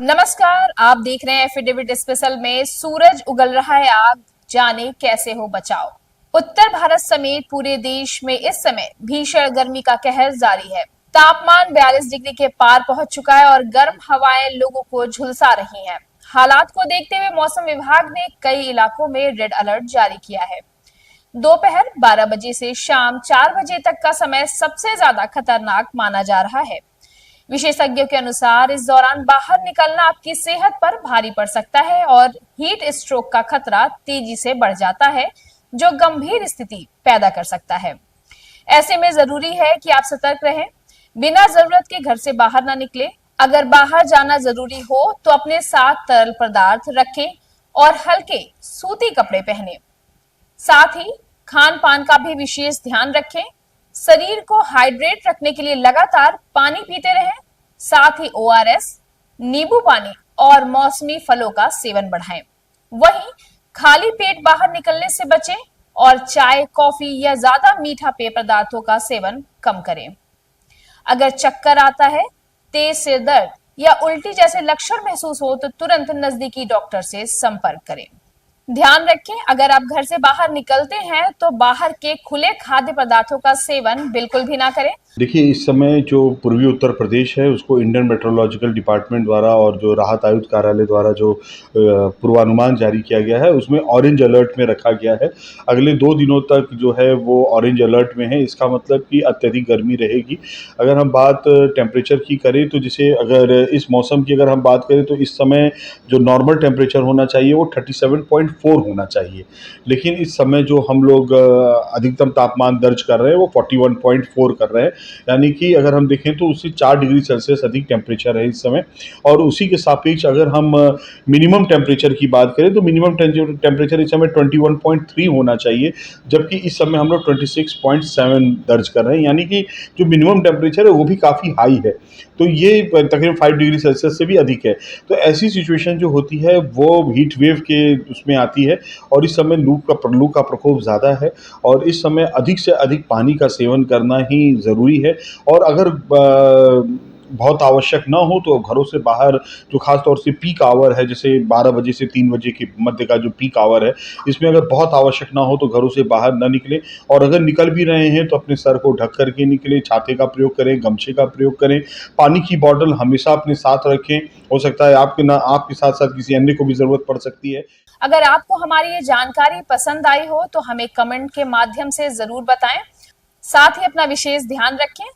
नमस्कार, आप देख रहे हैं एफिडेविट स्पेशल में सूरज उगल रहा है आग, जाने कैसे हो बचाओ। उत्तर भारत समेत पूरे देश में इस समय भीषण गर्मी का कहर जारी है। तापमान 42 डिग्री के पार पहुंच चुका है और गर्म हवाएं लोगों को झुलसा रही हैं। हालात को देखते हुए मौसम विभाग ने कई इलाकों में रेड अलर्ट जारी किया है। दोपहर 12 बजे से शाम 4 बजे तक का समय सबसे ज्यादा खतरनाक माना जा रहा है। विशेषज्ञों के अनुसार इस दौरान बाहर निकलना आपकी सेहत पर भारी पड़ सकता है और हीट स्ट्रोक का खतरा तेजी से बढ़ जाता है, जो गंभीर स्थिति पैदा कर सकता है। ऐसे में जरूरी है कि आप सतर्क रहें, बिना जरूरत के घर से बाहर ना निकले। अगर बाहर जाना जरूरी हो तो अपने साथ तरल पदार्थ रखें और हल्के सूती कपड़े पहने। साथ ही खान पान का भी विशेष ध्यान रखें। शरीर को हाइड्रेट रखने के लिए लगातार पानी पीते रहें। साथ ही ORS, नींबू पानी और मौसमी फलों का सेवन बढ़ाएं। वहीं खाली पेट बाहर निकलने से बचें और चाय, कॉफी या ज्यादा मीठा पेय पदार्थों का सेवन कम करें। अगर चक्कर आता है, तेज सिर दर्द या उल्टी जैसे लक्षण महसूस हो तो तुरंत नजदीकी डॉक्टर से संपर्क करें। ध्यान रखें, अगर आप घर से बाहर निकलते हैं तो बाहर के खुले खाद्य पदार्थों का सेवन बिल्कुल भी ना करें। देखिए, इस समय जो पूर्वी उत्तर प्रदेश है उसको इंडियन मेट्रोलॉजिकल डिपार्टमेंट द्वारा और जो राहत आयुक्त कार्यालय द्वारा जो पूर्वानुमान जारी किया गया है उसमें ऑरेंज अलर्ट में रखा गया है। अगले 2 दिनों तक जो है वो ऑरेंज अलर्ट में है। इसका मतलब कि अत्यधिक गर्मी रहेगी। अगर हम बात टेम्परेचर की करें तो जैसे अगर इस मौसम की अगर हम बात करें तो इस समय जो नॉर्मल टेम्परेचर होना चाहिए वो 37.4 होना चाहिए, लेकिन इस समय जो हम लोग अधिकतम तापमान दर्ज कर रहे हैं वो 41.4 कर रहे हैं, यानी कि अगर हम देखें तो उससे 4 डिग्री सेल्सियस अधिक टेम्परेचर है इस समय। और उसी के सापेक्ष अगर हम मिनिमम टेम्परेचर की बात करें तो मिनिमम टेम्परेचर इस समय 21.3 होना चाहिए, जबकि इस समय हम लोग 26.7 दर्ज कर रहे हैं, यानी कि जो मिनिमम टेम्परेचर है वो भी काफ़ी हाई है। तो ये तकरीबन 5 डिग्री सेल्सियस से भी अधिक है। तो ऐसी सिचुएशन जो होती है वो हीट वेव के उसमें आती है और इस समय लू का प्रकोप ज़्यादा है और इस समय अधिक से अधिक पानी का सेवन करना ही ज़रूरी है। और अगर बहुत आवश्यक ना हो तो घरों से बाहर, जो खास तौर से पीक आवर है जैसे 12 बजे से 3 बजे के मध्य का जो पीक आवर है, इसमें अगर बहुत आवश्यक ना हो तो घरों से बाहर ना निकलें। और अगर निकल भी रहे हैं तो अपने सर को ढक करके निकलें, छाते का प्रयोग करें, गमछे का प्रयोग करें, पानी की बॉटल हमेशा अपने साथ रखें। हो सकता है आपके साथ साथ किसी अन्य को भी ज़रूरत पड़ सकती है। अगर आपको हमारी ये जानकारी पसंद आई हो तो हमें कमेंट के माध्यम से जरूर बताएं। साथ ही अपना विशेष ध्यान रखें।